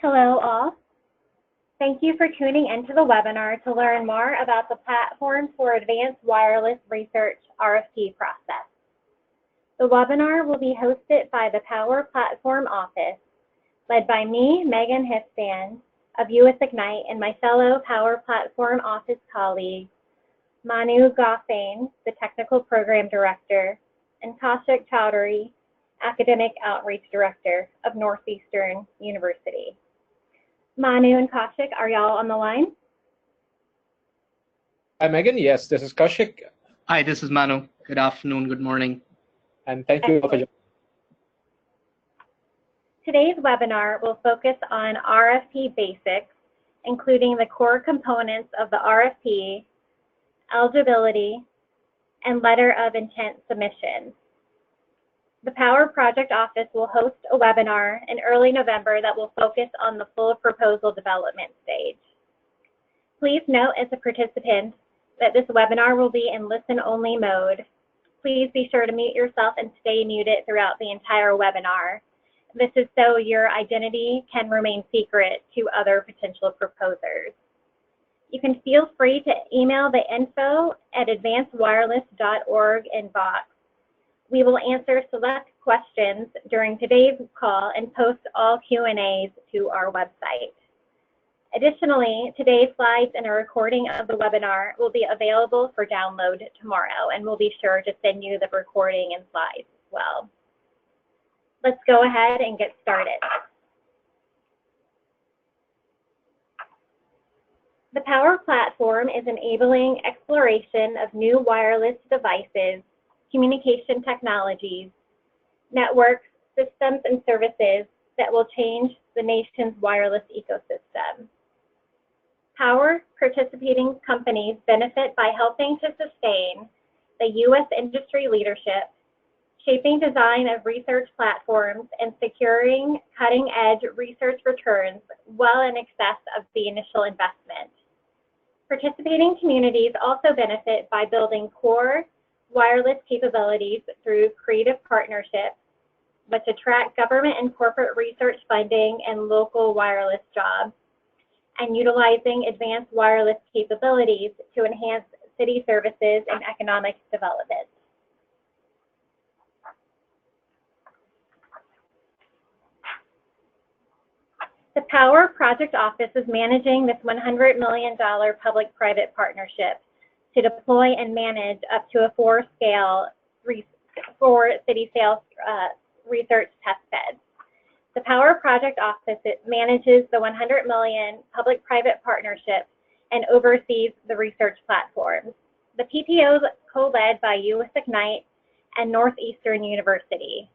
Hello all. Thank you for tuning into the webinar to learn more about the Platform for Advanced Wireless Research RFP process. The webinar will be hosted by the PAWR Platform Office, led by me, Megan Hifstan of US Ignite, and my fellow PAWR Platform Office colleagues, Manu Gaufain, the Technical Program Director, and Kaushik Chowdhury, Academic Outreach Director of Northeastern University. Manu and Kaushik, are y'all on the line? Hi, Megan. Yes, this is Kaushik. Hi, this is Manu. Good afternoon, good morning. And thank you all for joining. Today's webinar will focus on RFP basics, including the core components of the RFP, eligibility, and letter of intent submission. The PAWR Project Office will host a webinar in early November that will focus on the full proposal development stage. Please note as a participant that this webinar will be in listen-only mode. Please be sure to mute yourself and stay muted throughout the entire webinar. This is so your identity can remain secret to other potential proposers. You can feel free to email the info@advancedwireless.org inbox. We will answer select questions during today's call and post all Q&As to our website. Additionally, today's slides and a recording of the webinar will be available for download tomorrow, and we'll be sure to send you the recording and slides as well. Let's go ahead and get started. The PAWR platform is enabling exploration of new wireless devices, communication technologies, networks, systems, and services that will change the nation's wireless ecosystem. PAWR participating companies benefit by helping to sustain the U.S. industry leadership, shaping design of research platforms, and securing cutting-edge research returns well in excess of the initial investment. Participating communities also benefit by building core wireless capabilities through creative partnerships, which attract government and corporate research funding and local wireless jobs, and utilizing advanced wireless capabilities to enhance city services and economic development. The PAWR Project Office is managing this $100 million public-private partnership to deploy and manage up to a four-scale city-scale research test beds. The PAWR Project Office manages the $100 million public-private partnership and oversees the research platforms. The PPO is co-led by US Ignite and Northeastern University.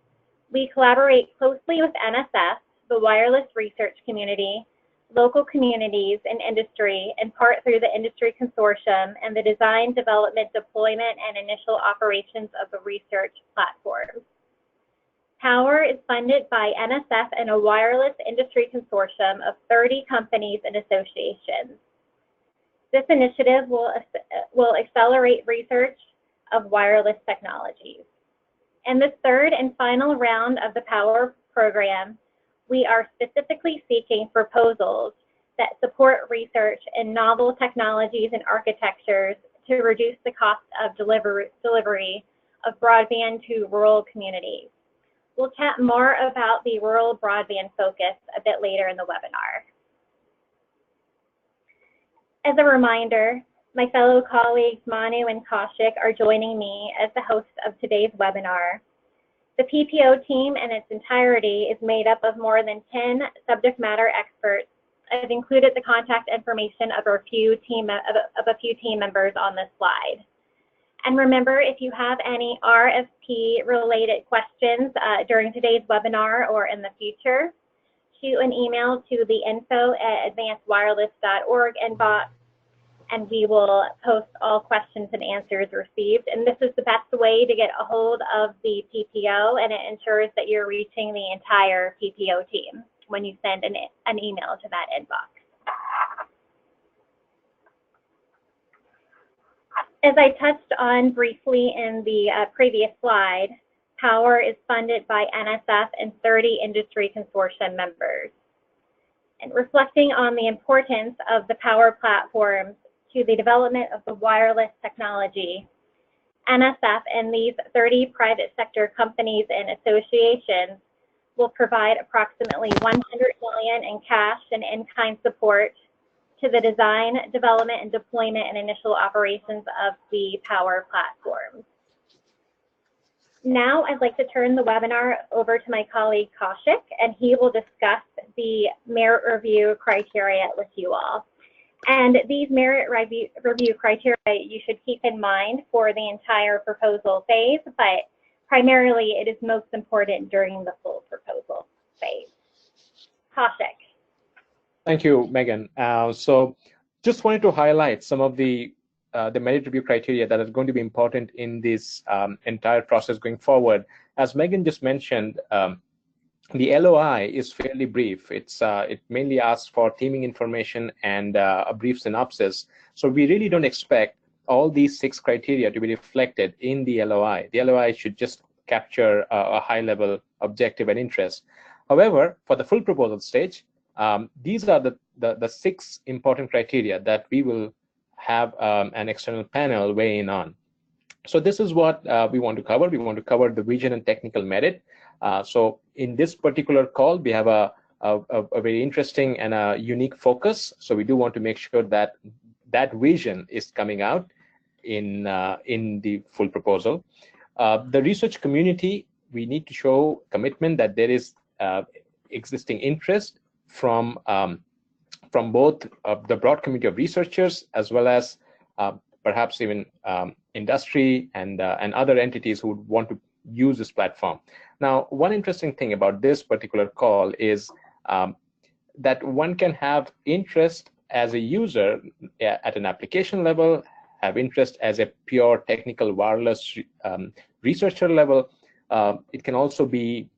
We collaborate closely with NSF, the wireless research community, local communities, and industry, in part through the industry consortium and the design, development, deployment, and initial operations of the research platform. PAWR is funded by NSF and a wireless industry consortium of 30 companies and associations. This initiative will accelerate research of wireless technologies. In the third and final round of the PAWR program, we are specifically seeking proposals that support research in novel technologies and architectures to reduce the cost of delivery of broadband to rural communities. We'll chat more about the rural broadband focus a bit later in the webinar. As a reminder, my fellow colleagues Manu and Kaushik are joining me as the hosts of today's webinar. The PPO team in its entirety is made up of more than 10 subject matter experts. I've included the contact information of a few team members on this slide. And remember, if you have any RFP related questions during today's webinar or in the future, shoot an email to the info@advancedwireless.org inbox, and we will post all questions and answers received. And this is the best way to get a hold of the PPO, and it ensures that you're reaching the entire PPO team when you send an email to that inbox. As I touched on briefly in the previous slide, PAWR is funded by NSF and 30 industry consortium members. and reflecting on the importance of the PAWR platforms to the development of the wireless technology. NSF and these 30 private sector companies and associations will provide approximately $100 million in cash and in-kind support to the design, development, and deployment and initial operations of the PAWR platforms. Now I'd like to turn the webinar over to my colleague Kaushik, and he will discuss the merit review criteria with you all. And these merit review criteria you should keep in mind for the entire proposal phase, but primarily it is most important during the full proposal phase. Kaushik. Thank you, Megan. So just wanted to highlight some of the merit review criteria that are going to be important in this entire process going forward. As Megan just mentioned, the LOI is fairly brief. It mainly asks for teaming information and a brief synopsis. So we really don't expect all these 6 criteria to be reflected in the LOI. The LOI should just capture a high-level objective and interest. However, for the full proposal stage, these are the 6 important criteria that we will have an external panel weigh in on. So this is what we want to cover. We want to cover the vision and technical merit. So in this particular call, we have a very interesting and a unique focus. So we do want to make sure that that vision is coming out in the full proposal. The research community, we need to show commitment that there is existing interest from both the broad community of researchers as well as perhaps even industry and other entities who would want to use this platform. Now, one interesting thing about this particular call is that one can have interest as a user at an application level, have interest as a pure technical wireless researcher level. It can also be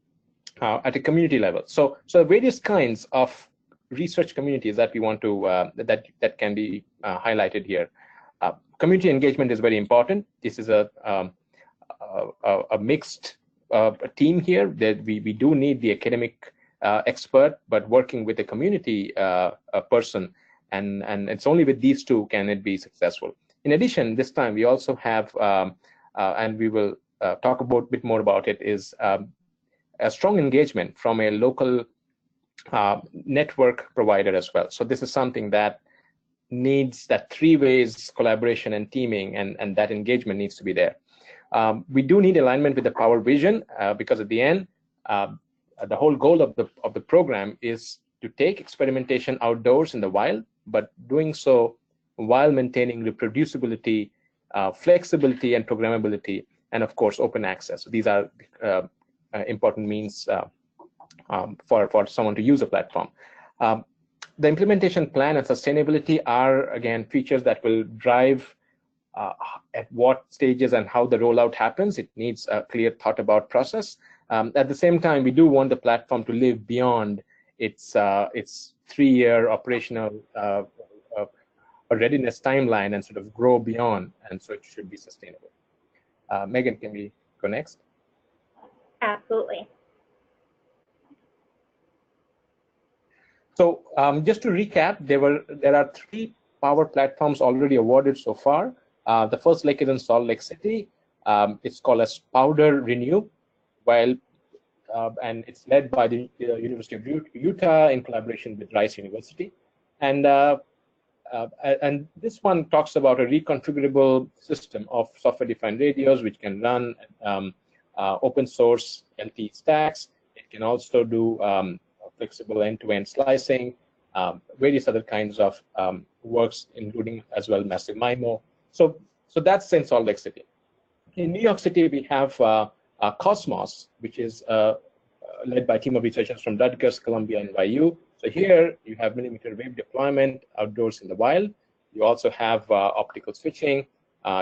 at a community level. So various kinds of research communities that we want to that can be highlighted here. Community engagement is very important. This is a mixed team here. That we do need the academic expert, but working with a community person, and it's only with these two can it be successful. In addition, this time we also have, and we will talk about a bit more about it, is a strong engagement from a local network provider as well. So this is something that needs that 3 ways collaboration and teaming, and that engagement needs to be there. We do need alignment with the PAWR vision because at the end, the whole goal of the program is to take experimentation outdoors in the wild, but doing so while maintaining reproducibility, flexibility, and programmability, and of course open access. So these are important means for someone to use a platform. The implementation plan and sustainability are, again, features that will drive at what stages and how the rollout happens. It needs a clear thought about process. At the same time, we do want the platform to live beyond its 3-year operational readiness timeline and sort of grow beyond, and so it should be sustainable. Megan, can we go next? Absolutely. So just to recap, there are 3 PAWR platforms already awarded so far. The first lake is in Salt Lake City. It's called as Powder Renew, and it's led by the University of Utah in collaboration with Rice University. And this one talks about a reconfigurable system of software-defined radios which can run open source LTE stacks. It can also do flexible end-to-end slicing, various other kinds of works, including as well massive MIMO. So that's in Salt Lake City. In New York City, we have Cosmos, which is led by a team of researchers from Rutgers, Columbia, and YU. So here you have millimeter wave deployment outdoors in the wild. You also have optical switching.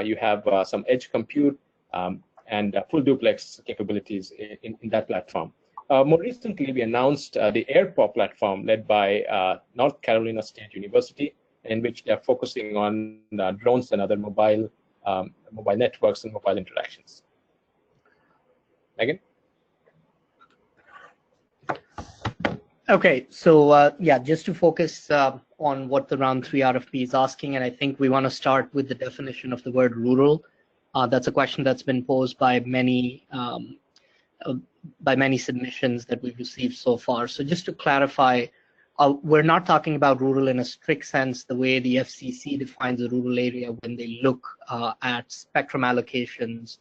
You have some edge compute and full duplex capabilities in that platform. More recently, we announced the AirPaw platform led by North Carolina State University, in which they're focusing on drones and other mobile networks and mobile interactions. Megan? Okay, so yeah, just to focus on what the round 3 RFP is asking, and I think we want to start with the definition of the word rural. That's a question that's been posed by many submissions that we've received so far. So just to clarify, we're not talking about rural in a strict sense, the way the FCC defines a rural area when they look at spectrum allocations,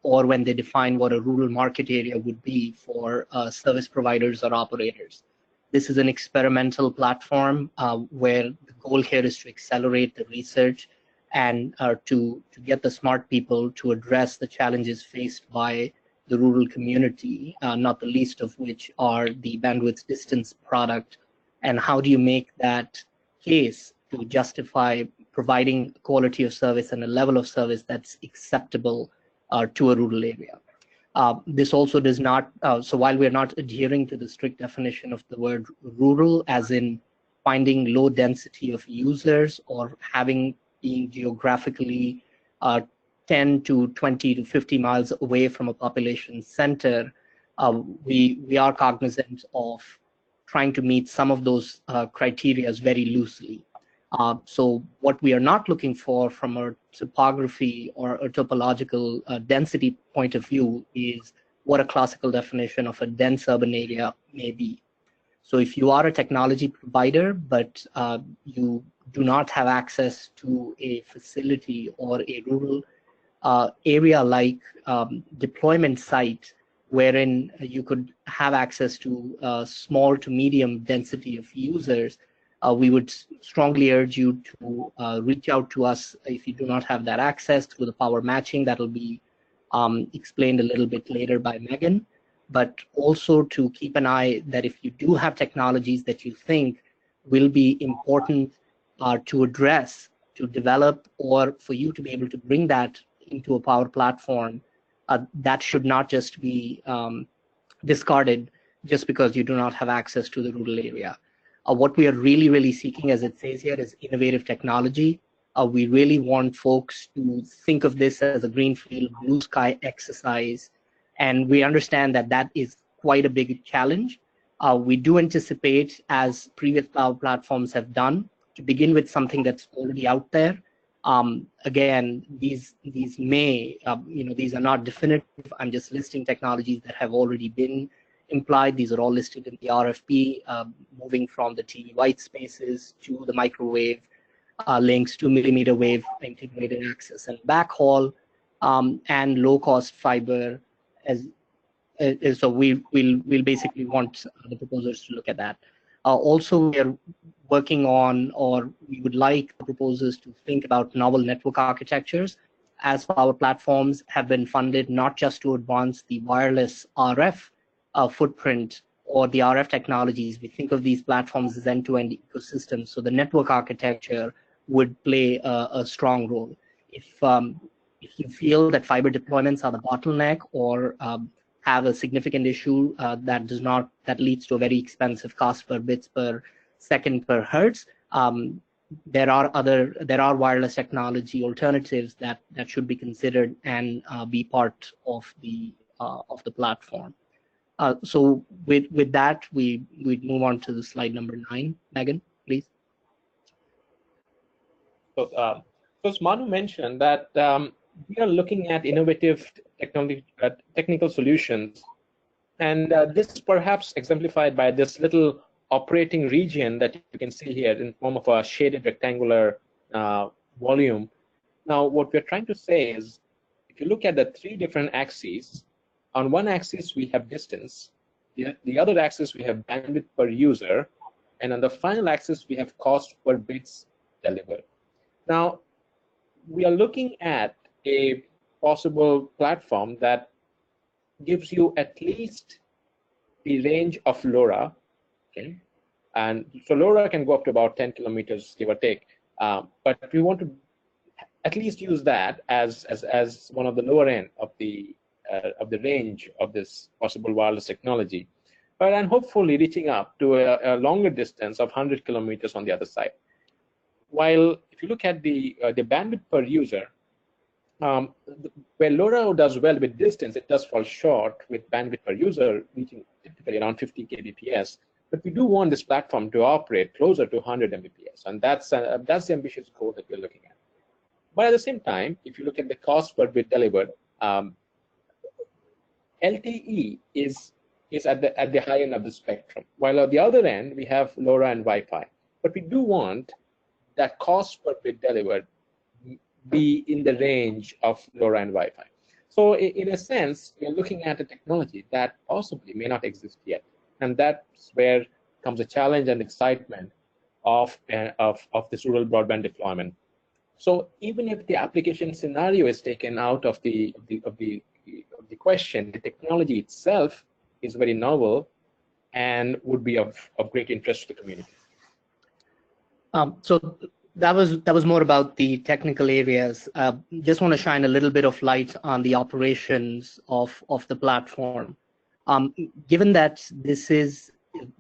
or when they define what a rural market area would be for service providers or operators. This is an experimental platform where the goal here is to accelerate the research and to get the smart people to address the challenges faced by the rural community, not the least of which are the bandwidth distance product, and how do you make that case to justify providing quality of service and a level of service that's acceptable to a rural area. This also does not, so while we're not adhering to the strict definition of the word rural, as in finding low density of users or being geographically 10 to 20 to 50 miles away from a population center, we are cognizant of trying to meet some of those criteria very loosely. So what we are not looking for from a topography or a topological density point of view is what a classical definition of a dense urban area may be. So if you are a technology provider, but you do not have access to a facility or a rural area like deployment site, wherein you could have access to small to medium density of users, we would strongly urge you to reach out to us if you do not have that access through the PAWR matching. That will be explained a little bit later by Megan, but also to keep an eye that if you do have technologies that you think will be important to address, to develop, or for you to be able to bring that into a PAWR platform, that should not just be discarded just because you do not have access to the rural area. What we are really, really seeking, as it says here, is innovative technology. We really want folks to think of this as a greenfield, blue sky exercise, and we understand that that is quite a big challenge. We do anticipate, as previous PAWR platforms have done, to begin with something that's already out there. Again, these may, these are not definitive. I'm just listing technologies that have already been implied. These are all listed in the RFP, moving from the TV white spaces to the microwave links to millimeter wave integrated access and backhaul, and low-cost fiber. So we'll basically want the proposers to look at that. Also, we are working on, or we would like the proposers to think about novel network architectures, as our platforms have been funded not just to advance the wireless RF footprint or the RF technologies. We think of these platforms as end-to-end ecosystems, so the network architecture would play a strong role. If you feel that fiber deployments are the bottleneck, or have a significant issue that leads to a very expensive cost per bits per second per hertz, there are wireless technology alternatives that should be considered and be part of the platform. So with that, we move on to the slide number 9. Megan, please. So, as Manu mentioned, that we are looking at innovative technical solutions, and this is perhaps exemplified by this little operating region that you can see here in form of a shaded rectangular volume. Now, what we're trying to say is, if you look at the 3 different axes, on one axis we have distance, the other axis we have bandwidth per user, and on the final axis we have cost per bits delivered. Now, we are looking at a possible platform that gives you at least the range of LoRa, okay? And so LoRa can go up to about 10 kilometers, give or take. But we want to at least use that as one of the lower end of the range of this possible wireless technology, but and hopefully reaching up to a longer distance of 100 kilometers on the other side. While if you look at the bandwidth per user, where LoRa does well with distance, it does fall short with bandwidth per user, reaching typically around 50 kbps. but we do want this platform to operate closer to 100 Mbps, and that's the ambitious goal that we're looking at. But at the same time, if you look at the cost per bit delivered, LTE is at the high end of the spectrum, while at the other end we have LoRa and Wi-Fi. But we do want that cost per bit delivered be in the range of LoRa and Wi-Fi. So in a sense, we're looking at a technology that possibly may not exist yet, and that's where comes a challenge and excitement of this rural broadband deployment. So even if the application scenario is taken out of the question, the technology itself is very novel and would be of great interest to the community. So that was more about the technical areas. Just want to shine a little bit of light on the operations of the platform. Given that this is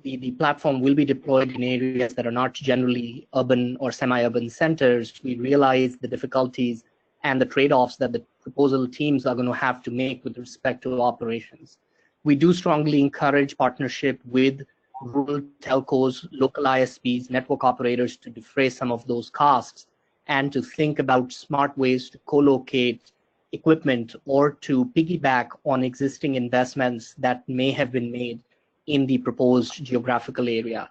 the platform will be deployed in areas that are not generally urban or semi-urban centers, we realize the difficulties and the trade-offs that the proposal teams are going to have to make with respect to operations. We do strongly encourage partnership with rural telcos, local ISPs, network operators to defray some of those costs and to think about smart ways to co-locate equipment or to piggyback on existing investments that may have been made in the proposed geographical area.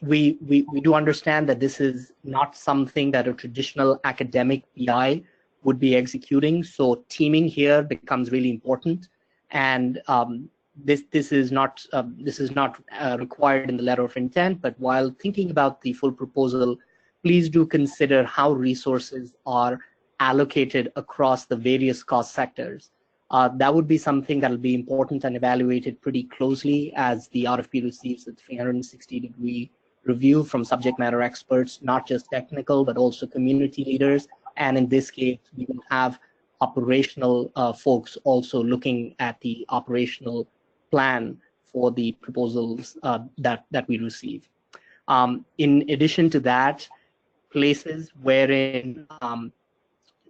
We do understand that this is not something that a traditional academic PI would be executing, so teaming here becomes really important. And this is not required in the letter of intent, but while thinking about the full proposal, please do consider how resources are allocated across the various cost sectors. That would be something that will be important and evaluated pretty closely as the RFP receives a 360-degree review from subject matter experts, not just technical, but also community leaders. And in this case, we will have operational folks also looking at the operational plan for the proposals that we receive. In addition to that, places wherein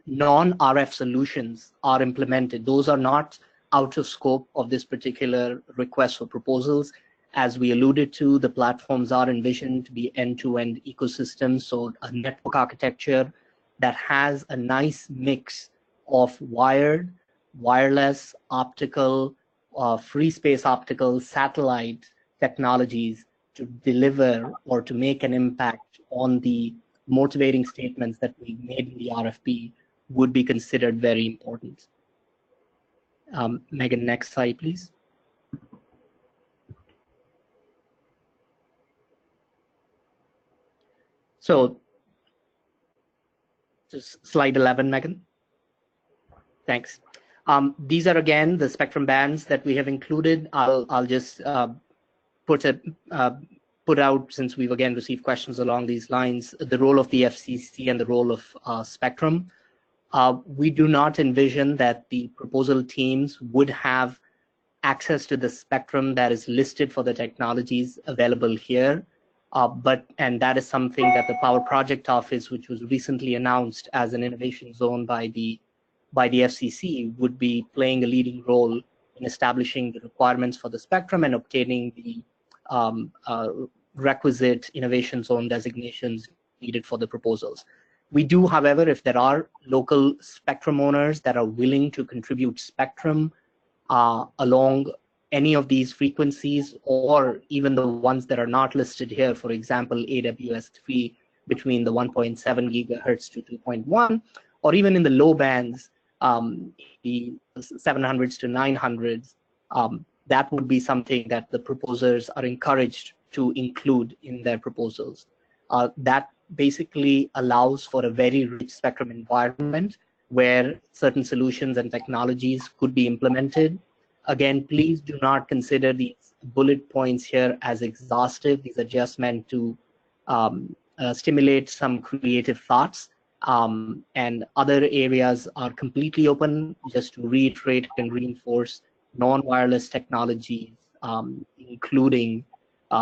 non-RF solutions are implemented, those are not out of scope of this particular request for proposals. As we alluded to, the platforms are envisioned to be end-to-end ecosystems, so a network architecture that has a nice mix of wired, wireless, optical, free space optical, satellite technologies to deliver or to make an impact on the motivating statements that we made in the RFP would be considered very important. Megan, next slide, please. So just slide 11, Megan. Thanks. These are again the spectrum bands that we have included. I'll just put out, since we've again received questions along these lines, the role of the FCC and the role of spectrum. We do not envision that the proposal teams would have access to the spectrum that is listed for the technologies available here. And that is something that the PAWR Project Office, which was recently announced as an innovation zone by the FCC, would be playing a leading role in establishing the requirements for the spectrum and obtaining the requisite innovation zone designations needed for the proposals. We do, however, if there are local spectrum owners that are willing to contribute spectrum along any of these frequencies, or even the ones that are not listed here, for example, AWS-3 between the 1.7 gigahertz to 2.1, or even in the low bands, the 700s to 900s, that would be something that the proposers are encouraged to include in their proposals. That basically allows for a very rich spectrum environment where certain solutions and technologies could be implemented. Again, please do not consider these bullet points here as exhaustive. These are just meant to stimulate some creative thoughts. And other areas are completely open. Just to reiterate and reinforce, non-wireless technologies, including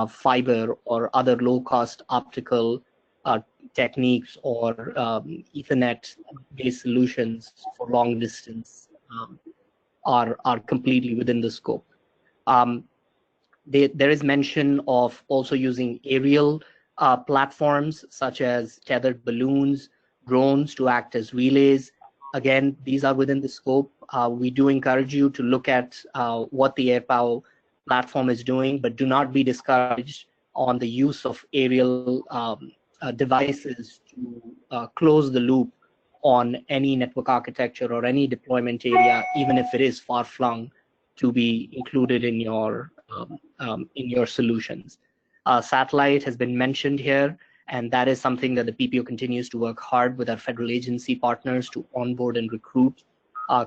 fiber or other low-cost optical techniques or Ethernet-based solutions for long distance are completely within the scope. There is mention of also using aerial platforms such as tethered balloons, drones to act as relays. Again, these are within the scope. We do encourage you to look at what the AirPower platform is doing, but do not be discouraged on the use of aerial devices to close the loop on any network architecture or any deployment area, even if it is far-flung, to be included in your solutions. Satellite has been mentioned here, and that is something that the PPO continues to work hard with our federal agency partners to onboard and recruit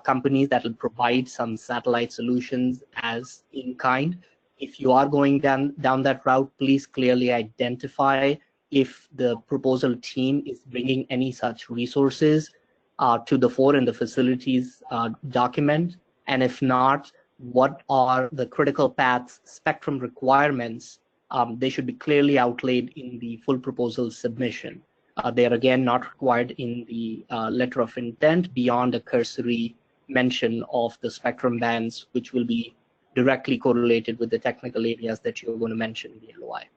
companies that will provide some satellite solutions as in kind. If you are going down that route, please clearly identify if the proposal team is bringing any such resources to the fore in the facilities document, and if not, what are the critical paths spectrum requirements. They should be clearly outlaid in the full proposal submission. They are again not required in the letter of intent beyond a cursory mention of the spectrum bands, which will be directly correlated with the technical areas that you're going to mention in the LOI.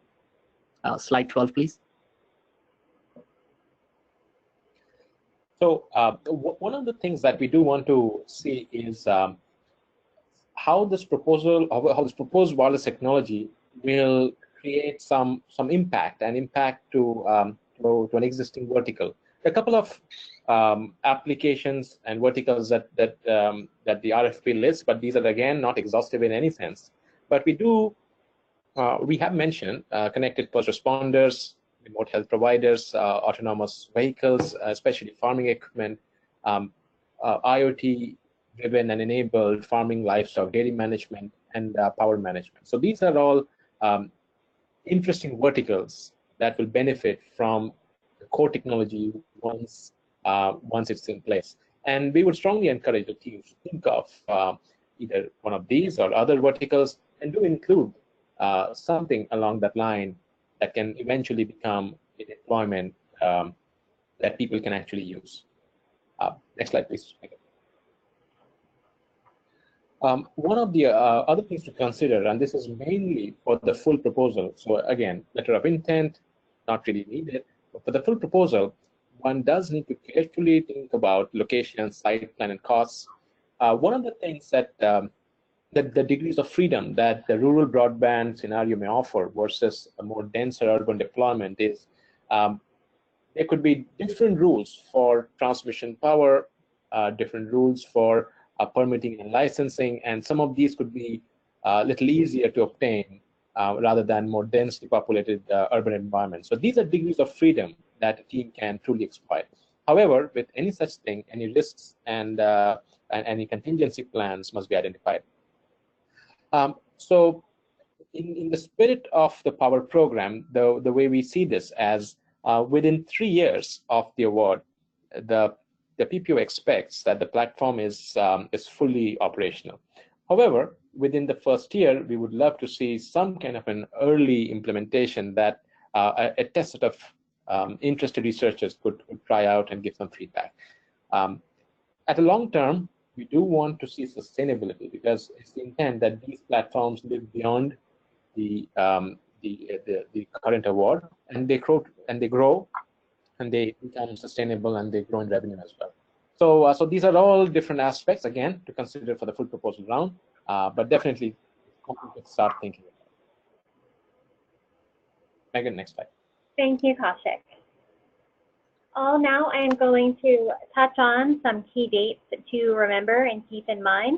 Slide 12, please. So one of the things that we do want to see is how this proposal, how this proposed wireless technology will create some impact to an existing vertical. A couple of applications and verticals that the RFP lists, but these are again not exhaustive in any sense. But we have mentioned connected first responders, remote health providers, autonomous vehicles, especially farming equipment, IoT-driven and enabled farming, livestock, dairy management, and power management. So these are all interesting verticals that will benefit from the core technology once it's in place. And we would strongly encourage the team to think of either one of these or other verticals, and do include something along that line that can eventually become a deployment that people can actually use. Next slide, please. One of the other things to consider, and this is mainly for the full proposal, so again, letter of intent, not really needed, but for the full proposal, one does need to carefully think about location, site plan, and costs. One of the things that the degrees of freedom that the rural broadband scenario may offer versus a more denser urban deployment is there could be different rules for transmission power, different rules for permitting and licensing, and some of these could be a little easier to obtain rather than more densely populated urban environments. So these are degrees of freedom that a team can truly exploit. However, with any such thing, any risks and any contingency plans must be identified. So in the spirit of the PAWR program, the way we see this as within 3 years of the award, the PPO expects that the platform is fully operational. However, within the first year, we would love to see some kind of an early implementation that a test set of interested researchers could try out and give some feedback. At the long term, we do want to see sustainability, because it's the intent that these platforms live beyond the current award, and they grow and they become sustainable, and they grow in revenue as well. So these are all different aspects, again, to consider for the full proposal round, but definitely start thinking about it. Megan, next slide. Thank you, Kaushik. Now I'm going to touch on some key dates to remember and keep in mind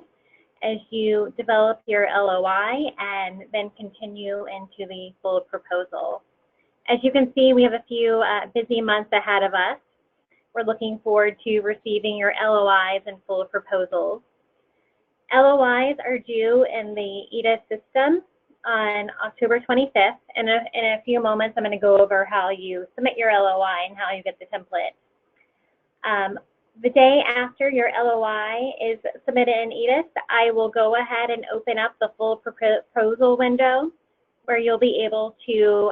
as you develop your LOI and then continue into the full proposal. As you can see, we have a few busy months ahead of us. We're looking forward to receiving your LOIs and full proposals. LOIs are due in the EDIS system on October 25th. And in a few moments, I'm going to go over how you submit your LOI and how you get the template. The day after your LOI is submitted in EDIS, I will go ahead and open up the full proposal window where you'll be able to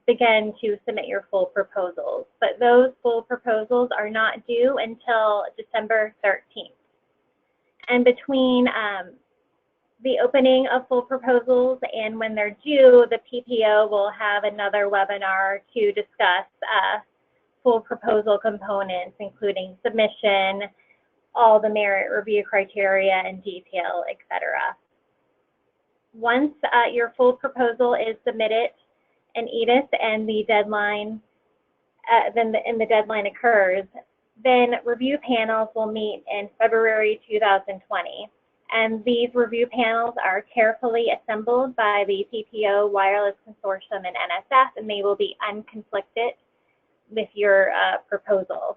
begin to submit your full proposals. But those full proposals are not due until December 13th. And between the opening of full proposals, and when they're due, the PPO will have another webinar to discuss full proposal components, including submission, all the merit review criteria in detail, etc. Once your full proposal is submitted in EDIS and the deadline, the deadline occurs, then review panels will meet in February 2020. And these review panels are carefully assembled by the PPO Wireless Consortium and NSF, and they will be unconflicted with your proposal.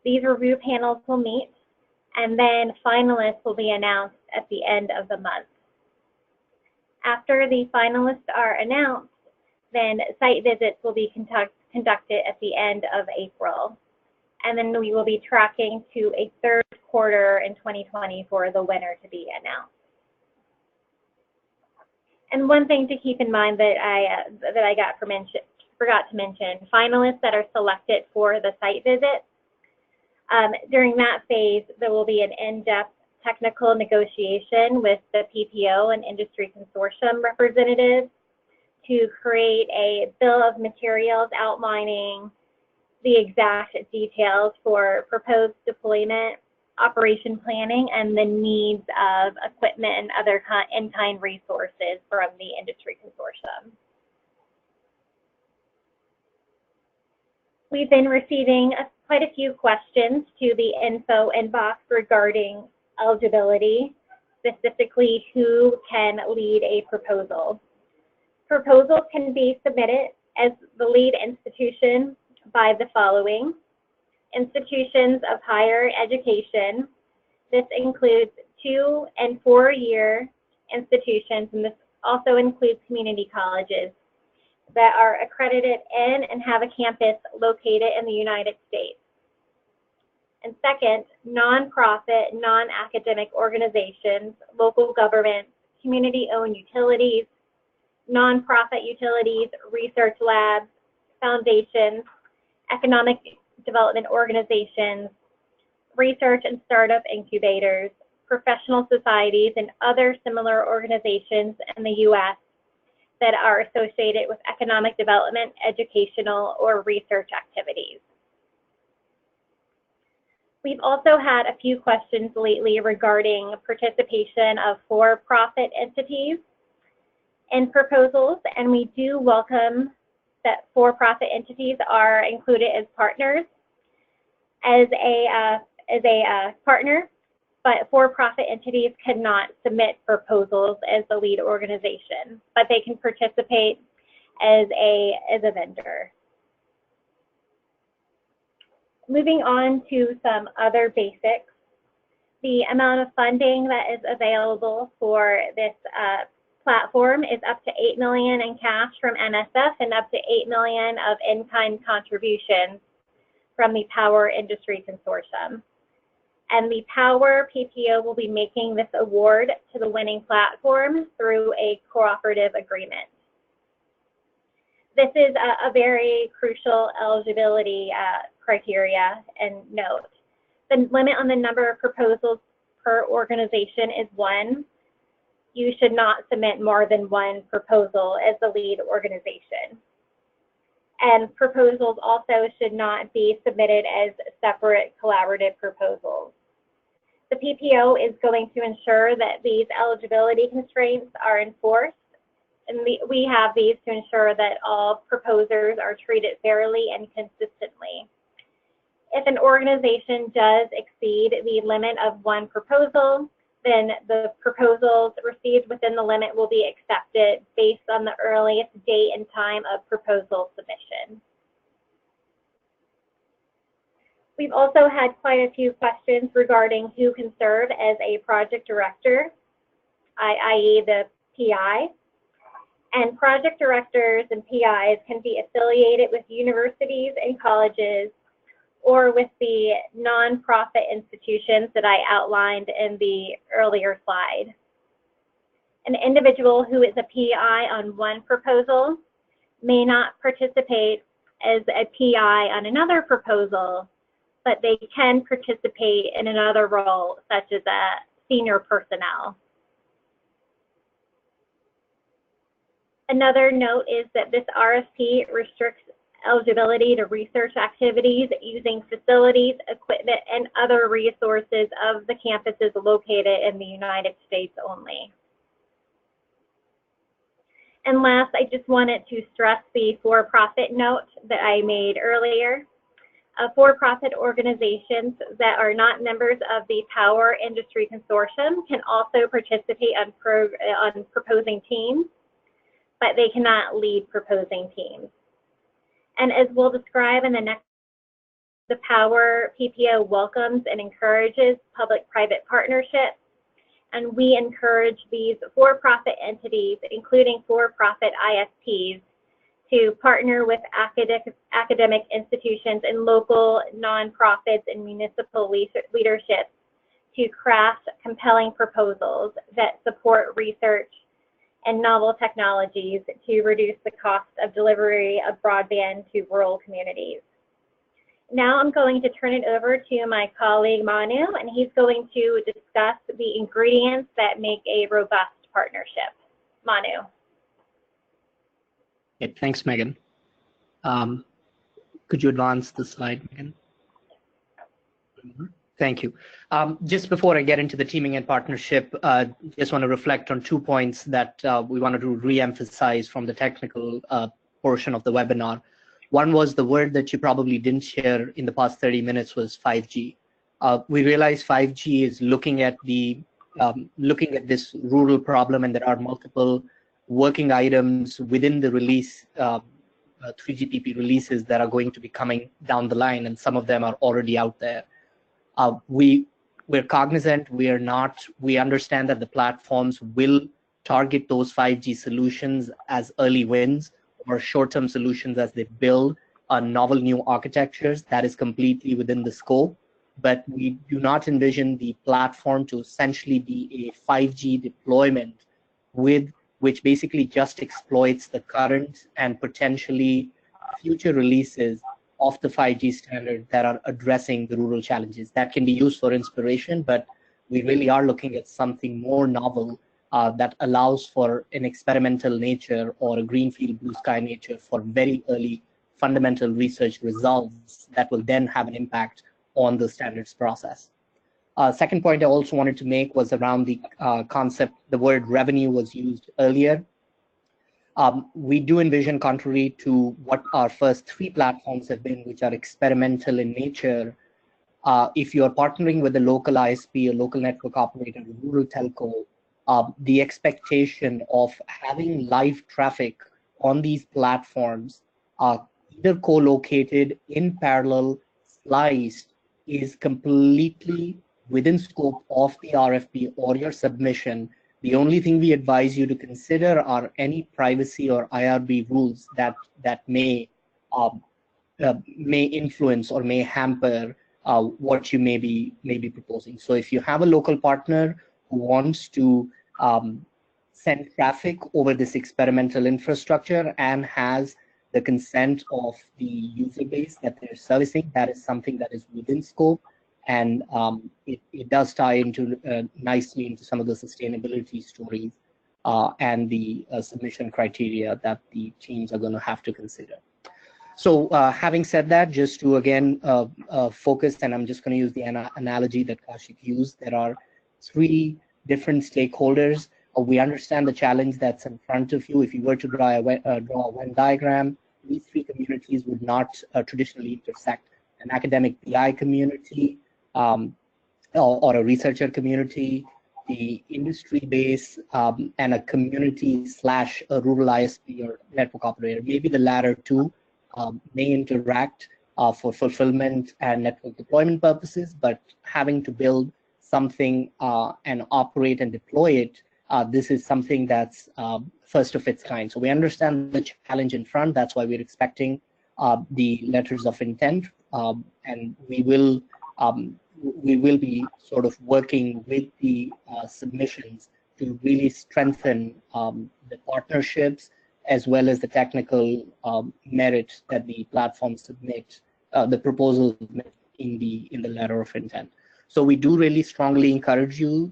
These review panels will meet, and then finalists will be announced at the end of the month. After the finalists are announced, then site visits will be conducted at the end of April. And then we will be tracking to a third quarter in 2020 for the winner to be announced. And one thing to keep in mind that I forgot to mention, finalists that are selected for the site visit, during that phase, there will be an in-depth technical negotiation with the PPO and industry consortium representatives to create a bill of materials outlining the exact details for proposed deployment, operation planning, and the needs of equipment and other in-kind resources from the industry consortium. We've been receiving quite a few questions to the info inbox regarding eligibility, specifically who can lead a proposal. Proposals can be submitted as the lead institution by the following: institutions of higher education. This includes 2- and 4-year institutions, and this also includes community colleges that are accredited in and have a campus located in the United States. And second, nonprofit, non-academic organizations, local governments, community-owned utilities, nonprofit utilities, research labs, foundations, economic development organizations, research and startup incubators, professional societies, and other similar organizations in the U.S. that are associated with economic development, educational, or research activities. We've also had a few questions lately regarding participation of for-profit entities in proposals, and we do welcome that for-profit entities are included as partners. As a partner, but for-profit entities cannot submit proposals as the lead organization, but they can participate as a vendor. Moving on to some other basics, the amount of funding that is available for this platform is up to $8 million in cash from NSF and up to $8 million of in-kind contributions from the PAWR Industry Consortium. And the PAWR PPO will be making this award to the winning platform through a cooperative agreement. This is a very crucial eligibility criteria and note. The limit on the number of proposals per organization is 1. You should not submit more than 1 proposal as the lead organization. And proposals also should not be submitted as separate collaborative proposals. The PPO is going to ensure that these eligibility constraints are enforced, and we have these to ensure that all proposers are treated fairly and consistently. If an organization does exceed the limit of 1 proposal, then the proposals received within the limit will be accepted based on the earliest date and time of proposal submission. We've also had quite a few questions regarding who can serve as a project director, i.e. the PI. And project directors and PIs can be affiliated with universities and colleges or with the nonprofit institutions that I outlined in the earlier slide. An individual who is a PI on 1 proposal may not participate as a PI on another proposal, but they can participate in another role, such as a senior personnel. Another note is that this RFP restricts eligibility to research activities using facilities, equipment, and other resources of the campuses located in the United States only. And last, I just wanted to stress the for-profit note that I made earlier. For-profit organizations that are not members of the PAWR Industry Consortium can also participate on proposing teams, but they cannot lead proposing teams. And as we'll describe in the next, the PAWR PPO welcomes and encourages public-private partnerships, and we encourage these for-profit entities, including for-profit ISPs, to partner with academic institutions and local nonprofits and municipal leadership to craft compelling proposals that support research and novel technologies to reduce the cost of delivery of broadband to rural communities. Now I'm going to turn it over to my colleague Manu, and he's going to discuss the ingredients that make a robust partnership. Manu. Okay, thanks, Megan. Could you advance the slide, Megan? Thank you. Just before I get into the teaming and partnership, just want to reflect on 2 points that we wanted to re-emphasize from the technical portion of the webinar. One was the word that you probably didn't share in the past 30 minutes was 5G. We realize 5G is looking at this rural problem, and there are multiple working items within the release, 3GPP releases that are going to be coming down the line, and some of them are already out there. We're cognizant, we understand that the platforms will target those 5G solutions as early wins or short-term solutions as they build novel new architectures. That is completely within the scope, but we do not envision the platform to essentially be a 5G deployment which basically just exploits the current and potentially future releases of the 5G standard that are addressing the rural challenges. That can be used for inspiration, but we really are looking at something more novel that allows for an experimental nature or a greenfield blue sky nature for very early fundamental research results that will then have an impact on the standards process. Second point I also wanted to make was around the concept, the word revenue was used earlier. We do envision, contrary to what our first 3 platforms have been, which are experimental in nature, if you're partnering with a local ISP, a local network operator, a rural telco, the expectation of having live traffic on these platforms, either co-located, in parallel, sliced, is completely within scope of the RFP or your submission. The only thing we advise you to consider are any privacy or IRB rules that may influence or may hamper what you may be proposing. So if you have a local partner who wants to send traffic over this experimental infrastructure and has the consent of the user base that they're servicing, that is something that is within scope. And it does tie into nicely into some of the sustainability stories and the submission criteria that the teams are going to have to consider. So having said that, just to again focus, and I'm just going to use the analogy that Kaushik used, there are 3 different stakeholders. We understand the challenge that's in front of you. If you were to draw a Venn diagram, these 3 communities would not traditionally intersect. An academic PI community, or a researcher community, the industry base, and a community / a rural ISP or network operator. Maybe the latter 2 may interact for fulfillment and network deployment purposes, but having to build something and operate and deploy it, this is something that's first of its kind. So we understand the challenge in front. That's why we're expecting the letters of intent, and we will be sort of working with the submissions to really strengthen the partnerships as well as the technical merit that the platform submit, the proposal in the letter of intent. So we do really strongly encourage you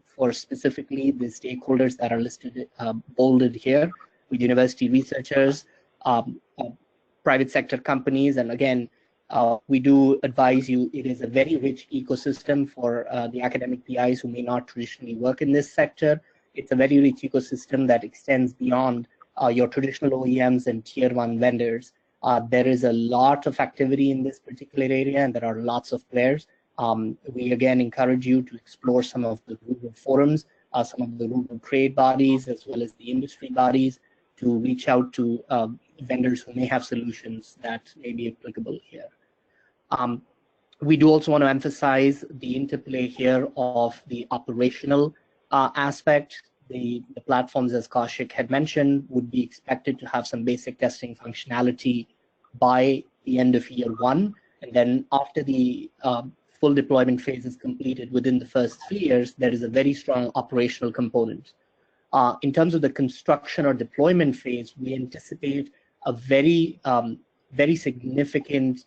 for specifically the stakeholders that are listed, bolded here, with university researchers, private sector companies, and again, we do advise you, it is a very rich ecosystem for the academic PIs who may not traditionally work in this sector. It's a very rich ecosystem that extends beyond your traditional OEMs and tier 1 vendors. There is a lot of activity in this particular area, and there are lots of players. We again encourage you to explore some of the rural forums, some of the rural trade bodies, as well as the industry bodies, to reach out to vendors who may have solutions that may be applicable here. We do also want to emphasize the interplay here of the operational aspect. The platforms, as Kaushik had mentioned, would be expected to have some basic testing functionality by the end of year 1. And then after the full deployment phase is completed within the first 3 years, there is a very strong operational component. In terms of the construction or deployment phase, we anticipate a very, very significant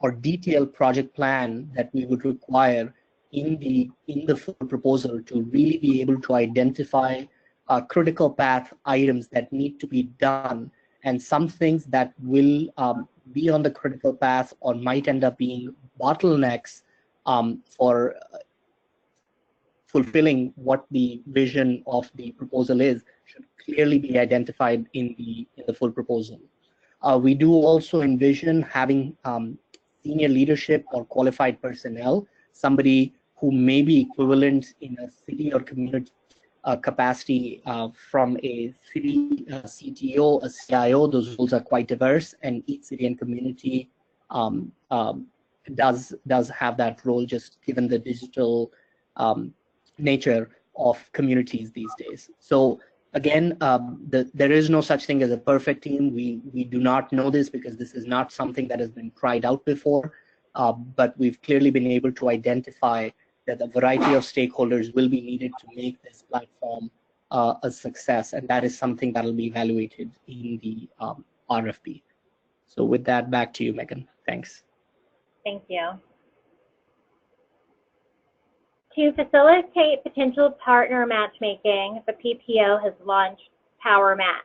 or detailed project plan that we would require in the full proposal to really be able to identify critical path items that need to be done, and some things that will be on the critical path or might end up being bottlenecks for fulfilling what the vision of the proposal is, should clearly be identified in the full proposal. We do also envision having senior leadership or qualified personnel, somebody who may be equivalent in a city or community capacity from a city CTO, a CIO. Those roles are quite diverse, and each city and community does have that role, just given the digital nature of communities these days. So again, there is no such thing as a perfect team. We do not know this because this is not something that has been tried out before, but we've clearly been able to identify that a variety of stakeholders will be needed to make this platform a success, and that is something that will be evaluated in the RFP. So with that, back to you, Megan. Thanks. Thank you. To facilitate potential partner matchmaking, the PPO has launched PAWR Match.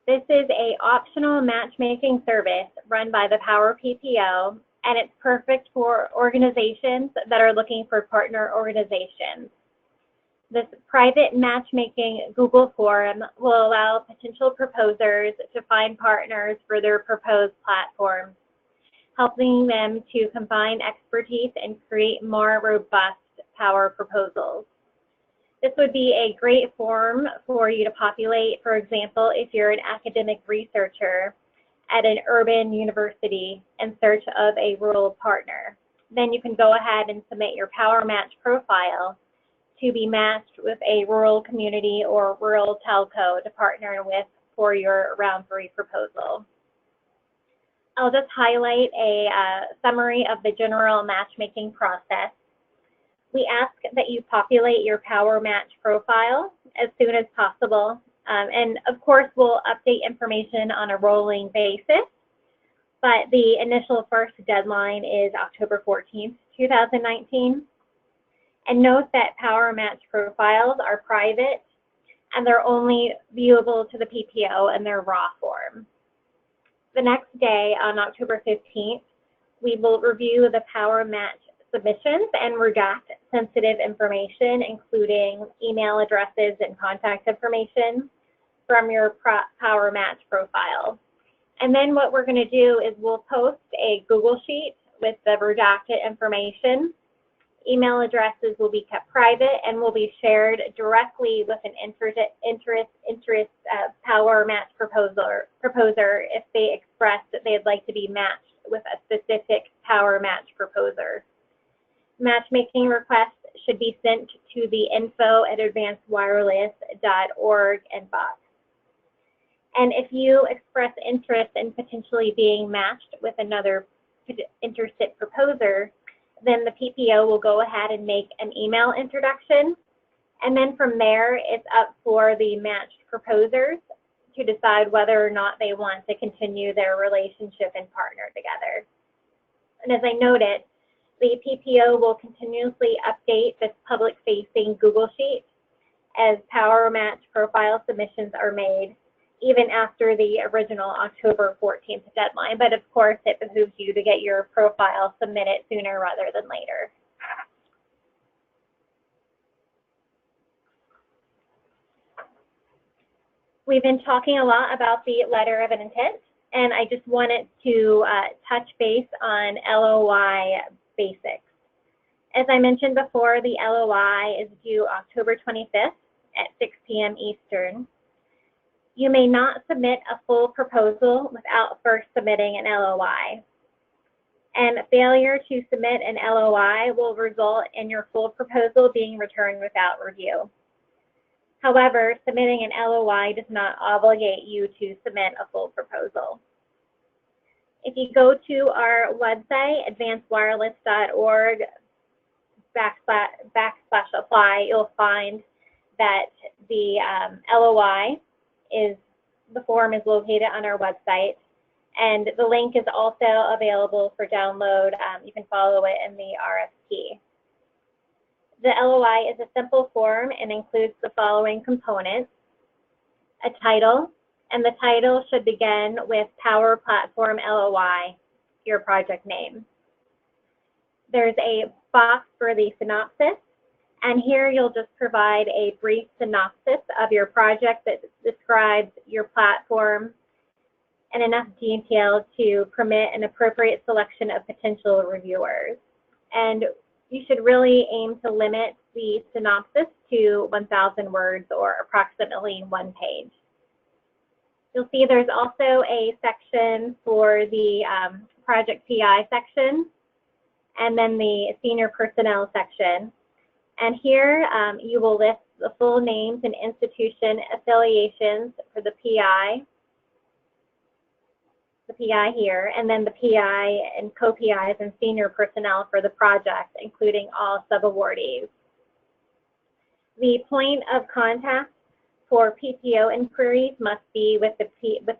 This is an optional matchmaking service run by the PAWR PPO, and it's perfect for organizations that are looking for partner organizations. This private matchmaking Google form will allow potential proposers to find partners for their proposed platforms, helping them to combine expertise and create more robust PAWR proposals. This would be a great form for you to populate, for example, if you're an academic researcher at an urban university in search of a rural partner. Then you can go ahead and submit your PAWR Match profile to be matched with a rural community or rural telco to partner with for your round 3 proposal. I'll just highlight a summary of the general matchmaking process. We ask that you populate your PAWR Match profile as soon as possible. And of course, we'll update information on a rolling basis, but the initial first deadline is October 14th, 2019. And note that PAWR Match profiles are private, and they're only viewable to the PPO in their raw form. The next day, on October 15th, we will review the PAWR Match submissions and redact sensitive information, including email addresses and contact information from your PAWR Match profile. And then what we're going to do is we'll post a Google Sheet with the redacted information. Email addresses will be kept private and will be shared directly with an interest PAWR Match proposer if they express that they'd like to be matched with a specific PAWR Match proposer. Matchmaking requests should be sent to the info@advancedwireless.org inbox. And if you express interest in potentially being matched with another interested proposer, then the PPO will go ahead and make an email introduction. And then from there, it's up for the matched proposers to decide whether or not they want to continue their relationship and partner together. And as I noted, the PPO will continuously update this public-facing Google Sheet, as PAWR match profile submissions are made even after the original October 14th deadline. But of course, it behooves you to get your profile submitted sooner rather than later. We've been talking a lot about the letter of intent, and I just wanted to touch base on LOI basics. As I mentioned before, the LOI is due October 25th at 6 p.m. Eastern. You may not submit a full proposal without first submitting an LOI. And failure to submit an LOI will result in your full proposal being returned without review. However, submitting an LOI does not obligate you to submit a full proposal. If you go to our website, advancedwireless.org/apply, you'll find that the LOI the form is located on our website, and the link is also available for download. You can follow it in the RFP. The LOI is a simple form and includes the following components: a title, and the title should begin with PAWR Platform LOI, your project name. There's a box for the synopsis, and here you'll just provide a brief synopsis of your project that describes your platform and enough detail to permit an appropriate selection of potential reviewers. And you should really aim to limit the synopsis to 1,000 words, or approximately 1 page. You'll see there's also a section for the project PI section, and then the senior personnel section. And here you will list the full names and institution affiliations for the PI here, and then the PI and co-PIs and senior personnel for the project, including all sub-awardees. The point of contact for PTO inquiries must be with the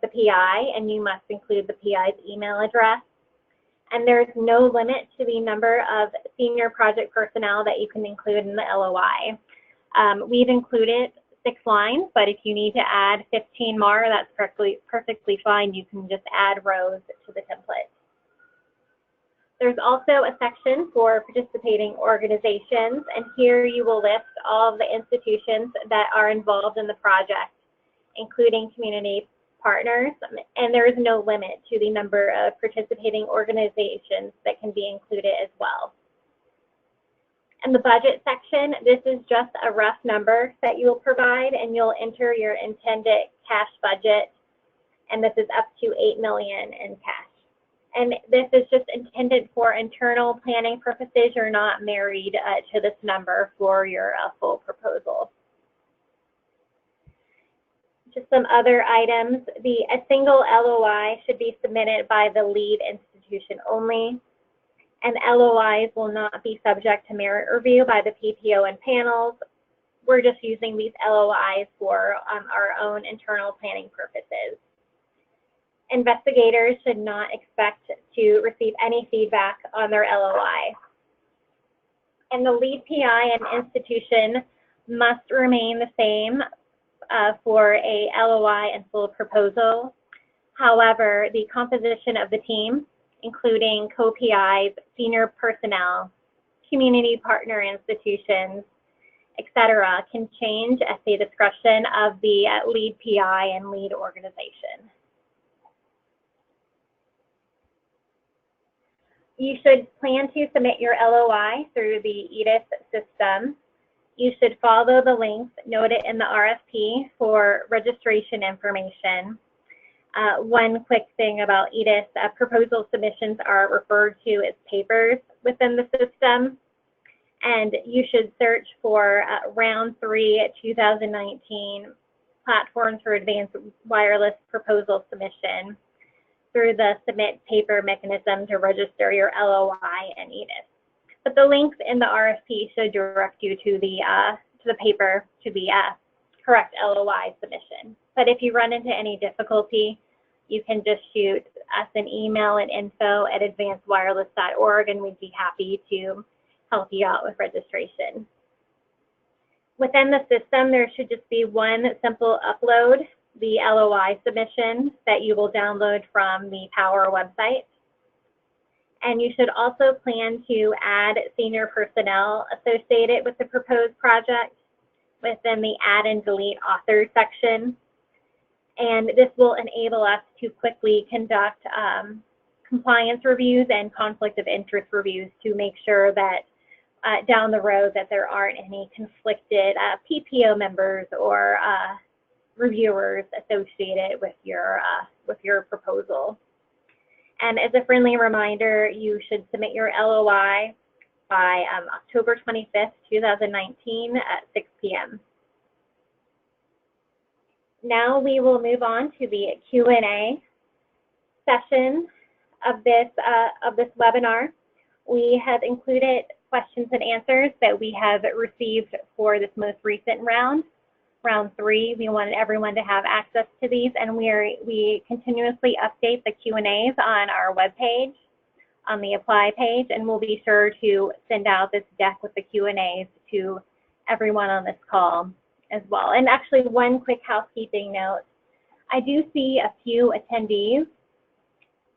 PI, and you must include the PI's email address. And there's no limit to the number of senior project personnel that you can include in the LOI. We've included 6 lines, but if you need to add 15 more, that's perfectly fine. You can just add rows to the template. There's also a section for participating organizations, and here you will list all of the institutions that are involved in the project, including community partners, and there is no limit to the number of participating organizations that can be included as well. In the budget section, this is just a rough number that you will provide, and you'll enter your intended cash budget, and this is up to $8 million in cash. And this is just intended for internal planning purposes. You're not married to this number for your full proposal. Just some other items. A single LOI should be submitted by the lead institution only, and LOIs will not be subject to merit review by the PTO and panels. We're just using these LOIs for our own internal planning purposes. Investigators should not expect to receive any feedback on their LOI. And the lead PI and institution must remain the same for a LOI and full proposal. However, the composition of the team, including co-PIs, senior personnel, community partner institutions, etc., can change at the discretion of the lead PI and lead organization. You should plan to submit your LOI through the EDIS system. You should follow the links noted in the RFP for registration information. One quick thing about EDIS, proposal submissions are referred to as papers within the system, and you should search for round 3 2019 platforms for advanced wireless proposal submission through the submit paper mechanism to register your LOI and EDIS. But the links in the RFP should direct you to the paper, to the correct LOI submission. But if you run into any difficulty, you can just shoot us an email at info@advancedwireless.org, and we'd be happy to help you out with registration. Within the system, there should just be one simple upload, the LOI submission that you will download from the PAWR website. And you should also plan to add senior personnel associated with the proposed project within the add and delete authors section. And this will enable us to quickly conduct compliance reviews and conflict of interest reviews to make sure that down the road that there aren't any conflicted PPO members or reviewers associated with your proposal. And as a friendly reminder, you should submit your LOI by October 25th, 2019 at 6 p.m. Now we will move on to the Q&A session of this webinar. We have included questions and answers that we have received for this most recent round. Round 3, we wanted everyone to have access to these, and we continuously update the Q&As on our webpage, on the apply page, and we'll be sure to send out this deck with the Q&As to everyone on this call as well. And actually, one quick housekeeping note. I do see a few attendees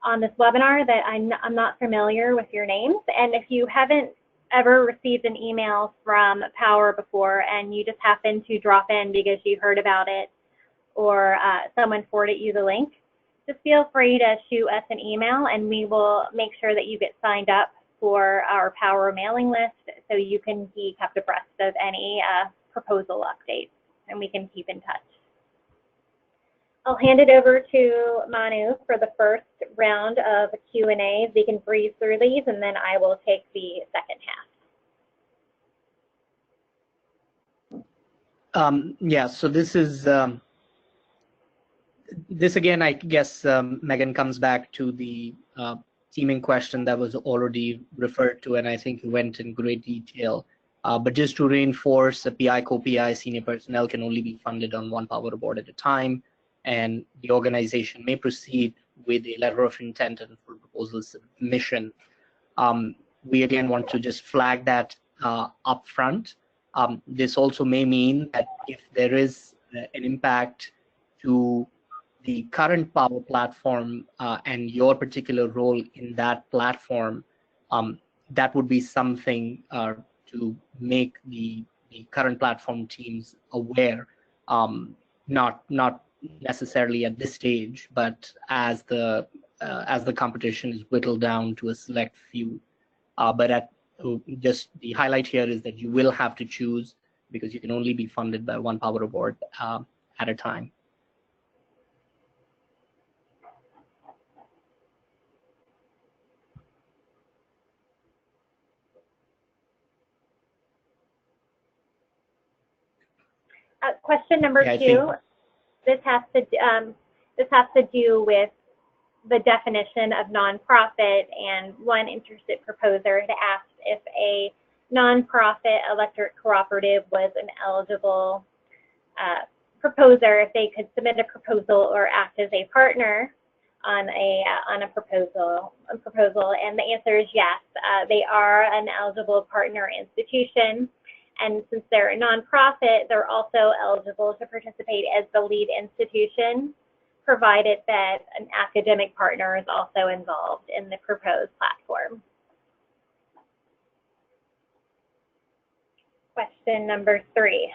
on this webinar that I'm not familiar with your names, and if you haven't ever received an email from PAWR before and you just happen to drop in because you heard about it or someone forwarded you the link, just feel free to shoot us an email and we will make sure that you get signed up for our PAWR mailing list so you can be kept abreast of any proposal updates and we can keep in touch. I'll hand it over to Manu for the first round of Q&As. We can breeze through these, and then I will take the second half. Yeah, so this is, this again, I guess, Megan, comes back to the teaming question that was already referred to, and I think you went in great detail. But just to reinforce, the PI, co-PI, senior personnel can only be funded on one PAWR award at a time, and the organization may proceed with a letter of intent and full proposal submission. We again want to just flag that up front. This also may mean that if there is an impact to the current PAWR platform and your particular role in that platform, that would be something to make the current platform teams aware, not necessarily at this stage, but as the competition is whittled down to a select few. But just the highlight here is that you will have to choose because you can only be funded by one PAWR award at a time. Question number 2. This has to do with the definition of nonprofit, and one interested proposer had asked if a nonprofit electric cooperative was an eligible proposer, if they could submit a proposal or act as a partner on a proposal. And the answer is yes. They are an eligible partner institution. And since they're a nonprofit, they're also eligible to participate as the lead institution, provided that an academic partner is also involved in the proposed platform. Question number 3.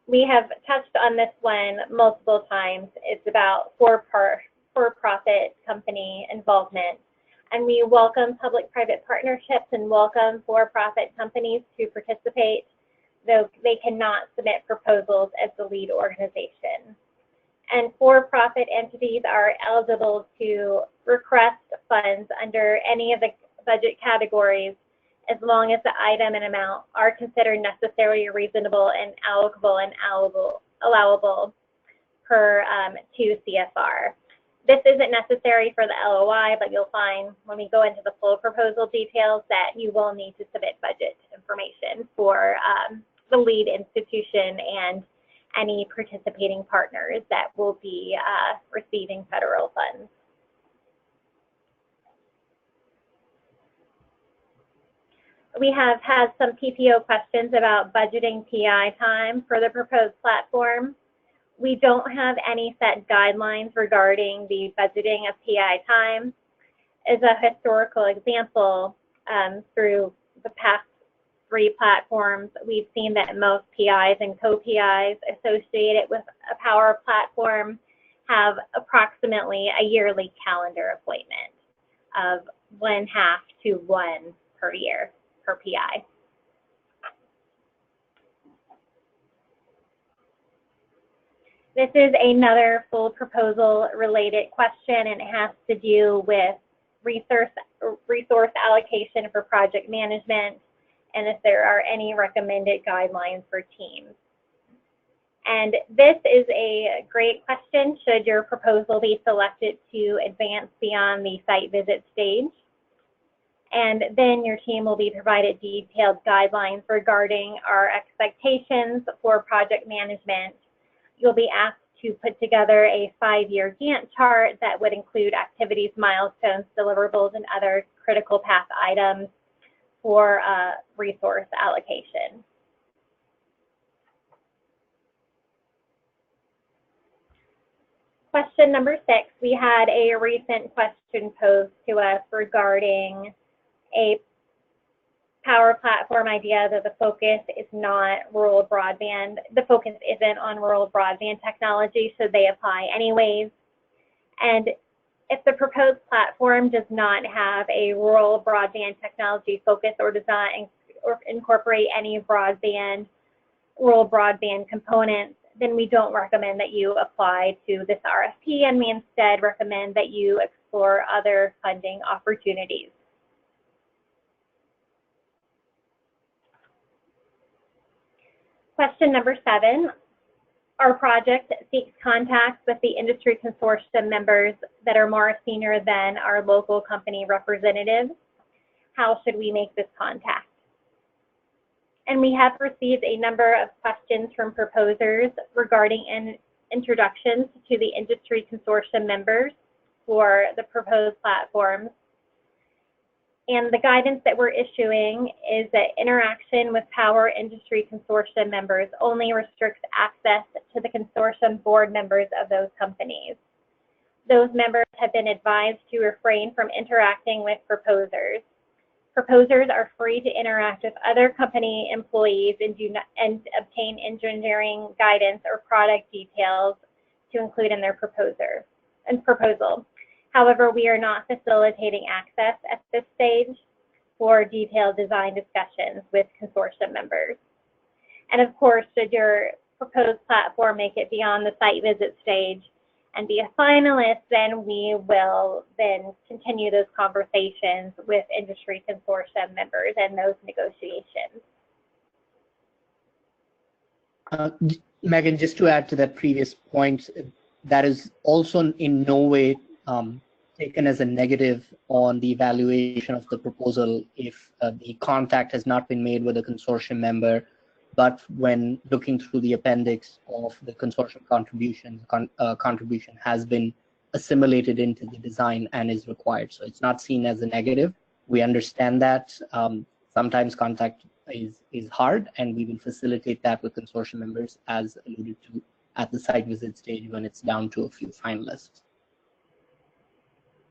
We have touched on this one multiple times. It's about for-profit company involvement. And we welcome public-private partnerships and welcome for-profit companies to participate, though they cannot submit proposals as the lead organization. And for-profit entities are eligible to request funds under any of the budget categories as long as the item and amount are considered necessary, reasonable, and allowable per 2 CFR. This isn't necessary for the LOI, but you'll find when we go into the full proposal details that you will need to submit budget information for the lead institution and any participating partners that will be receiving federal funds. We have had some PPO questions about budgeting PI time for the proposed platform. We don't have any set guidelines regarding the budgeting of PI time. As a historical example, through the past 3 platforms, we've seen that most PIs and co-PIs associated with a PAWR platform have approximately a yearly calendar appointment of 1/2 to 1 per year per PI. This is another full proposal related question, and it has to do with resource allocation for project management and if there are any recommended guidelines for teams. And this is a great question should your proposal be selected to advance beyond the site visit stage. And then your team will be provided detailed guidelines regarding our expectations for project management. You'll be asked to put together a 5-year Gantt chart that would include activities, milestones, deliverables, and other critical path items for resource allocation. Question number 6, we had a recent question posed to us regarding a PAWR platform idea that the focus is not rural broadband. The focus isn't on rural broadband technology, so they apply anyways. And if the proposed platform does not have a rural broadband technology focus or does not incorporate any rural broadband components, then we don't recommend that you apply to this RFP, and we instead recommend that you explore other funding opportunities. Question number 7, our project seeks contacts with the industry consortium members that are more senior than our local company representatives. How should we make this contact? And we have received a number of questions from proposers regarding introductions to the industry consortium members for the proposed platforms. And the guidance that we're issuing is that interaction with PAWR industry consortium members only restricts access to the consortium board members of those companies. Those members have been advised to refrain from interacting with proposers. Proposers are free to interact with other company employees and obtain engineering guidance or product details to include in their proposal. However, we are not facilitating access at this stage for detailed design discussions with consortium members. And of course, should your proposed platform make it beyond the site visit stage and be a finalist, then we will then continue those conversations with industry consortium members and those negotiations. Megan, just to add to that previous point, that is also in no way taken as a negative on the evaluation of the proposal if the contact has not been made with a consortium member, but when looking through the appendix of the consortium contribution has been assimilated into the design and is required. So it's not seen as a negative. We understand that sometimes contact is hard, and we will facilitate that with consortium members as alluded to at the site visit stage when it's down to a few finalists.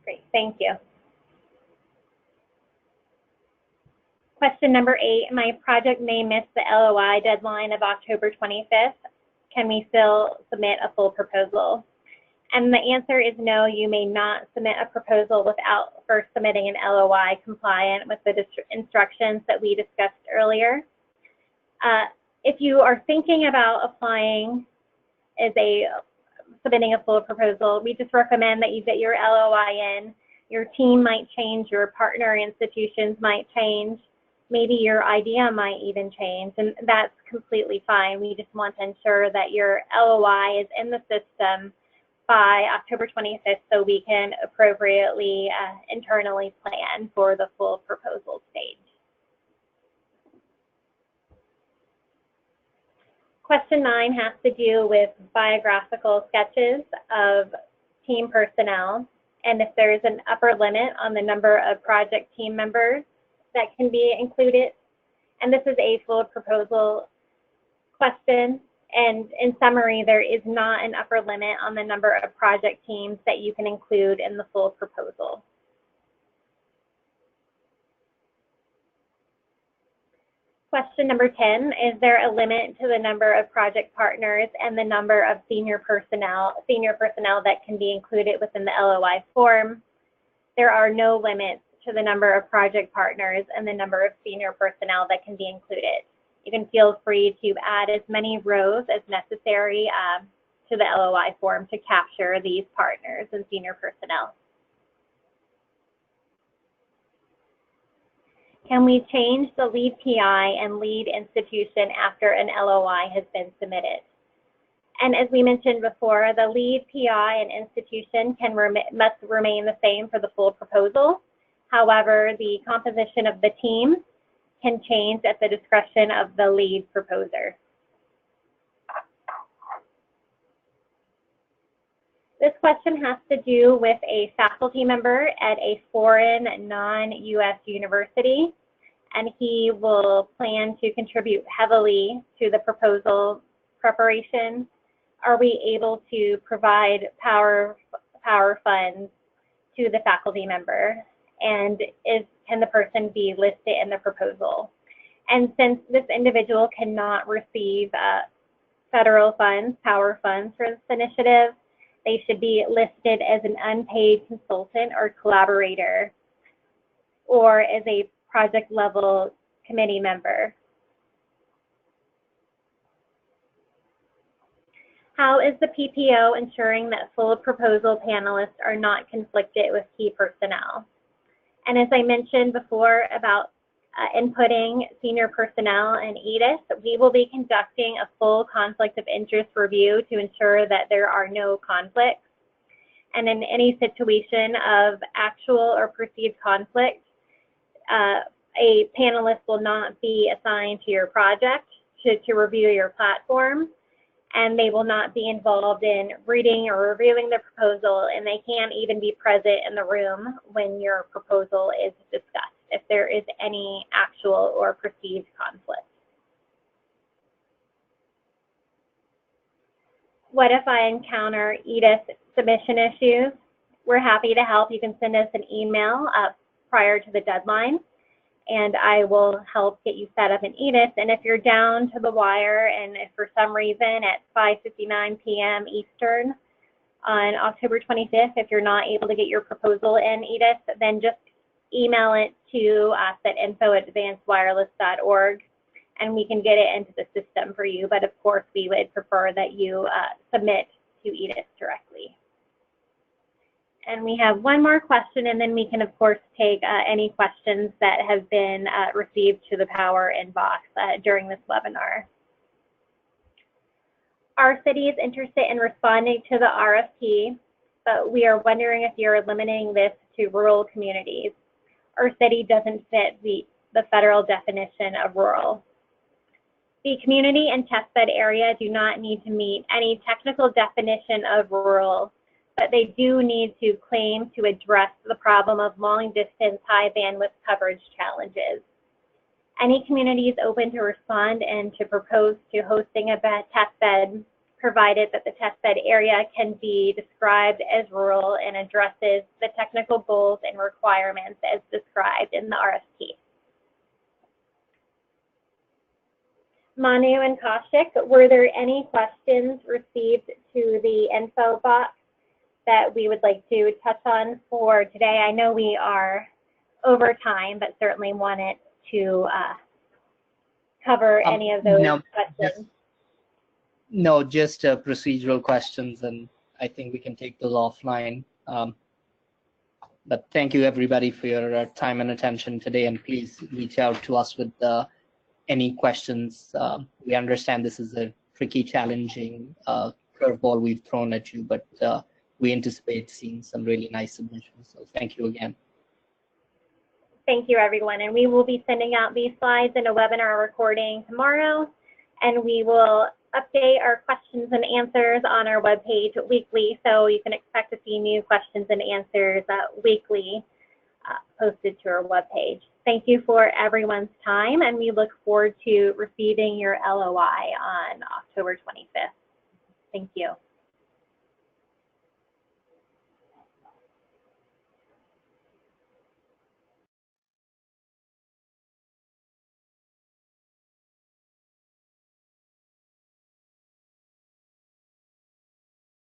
Great, thank you. Question number 8, my project may miss the LOI deadline of October 25th. Can we still submit a full proposal? And the answer is no, you may not submit a proposal without first submitting an LOI compliant with the instructions that we discussed earlier. If you are thinking about applying as submitting a full proposal, we just recommend that you get your LOI in. Your team might change, your partner institutions might change, maybe your idea might even change, and that's completely fine. We just want to ensure that your LOI is in the system by October 25th so we can appropriately internally plan for the full proposal stage. Question 9 has to do with biographical sketches of team personnel, and if there's an upper limit on the number of project team members that can be included. And this is a full proposal question. And in summary, there is not an upper limit on the number of project teams that you can include in the full proposal. Question number 10, is there a limit to the number of project partners and the number of senior personnel that can be included within the LOI form? There are no limits to the number of project partners and the number of senior personnel that can be included. You can feel free to add as many rows as necessary to the LOI form to capture these partners and senior personnel. Can we change the lead PI and lead institution after an LOI has been submitted? And as we mentioned before, the lead PI and institution must remain the same for the full proposal. However, the composition of the team can change at the discretion of the lead proposer. This question has to do with a faculty member at a foreign non-US university, and he will plan to contribute heavily to the proposal preparation. Are we able to provide PAWR funds to the faculty member? And can the person be listed in the proposal? And since this individual cannot receive federal funds, PAWR funds for this initiative, they should be listed as an unpaid consultant or collaborator, or as a project level committee member. How is the PPO ensuring that full proposal panelists are not conflicted with key personnel? And as I mentioned before about inputting senior personnel and EDIS, we will be conducting a full conflict of interest review to ensure that there are no conflicts. And in any situation of actual or perceived conflict, a panelist will not be assigned to your project to review your platform, and they will not be involved in reading or reviewing the proposal, and they can't even be present in the room when your proposal is discussed if there is any actual or perceived conflict. What if I encounter EDIS submission issues? We're happy to help. You can send us an email prior to the deadline, and I will help get you set up in EDIS. And if you're down to the wire, and if for some reason at 5:59 p.m. Eastern on October 25th, if you're not able to get your proposal in EDIS, then just email it to us at info@advancedwireless.org, and we can get it into the system for you. But of course, we would prefer that you submit to EDIS directly. And we have one more question, and then we can, of course, take any questions that have been received to the PAWR inbox during this webinar. Our city is interested in responding to the RFP, but we are wondering if you're limiting this to rural communities. Our city doesn't fit the federal definition of rural. The community and testbed area do not need to meet any technical definition of rural, but they do need to claim to address the problem of long-distance, high-bandwidth coverage challenges. Any community is open to respond and to propose to hosting a testbed, provided that the testbed area can be described as rural and addresses the technical goals and requirements as described in the RFP. Manu and Kaushik, were there any questions received to the info box that we would like to touch on for today? I know we are over time, but certainly wanted to cover any of those questions. No, just procedural questions, and I think we can take those offline. But thank you, everybody, for your time and attention today, and please reach out to us with any questions. We understand this is a tricky, challenging curveball we've thrown at you, but we anticipate seeing some really nice submissions. So thank you again. Thank you, everyone. And we will be sending out these slides in a webinar recording tomorrow, and we will update our questions and answers on our webpage weekly. So you can expect to see new questions and answers weekly posted to our webpage. Thank you for everyone's time, and we look forward to receiving your LOI on October 25th. Thank you.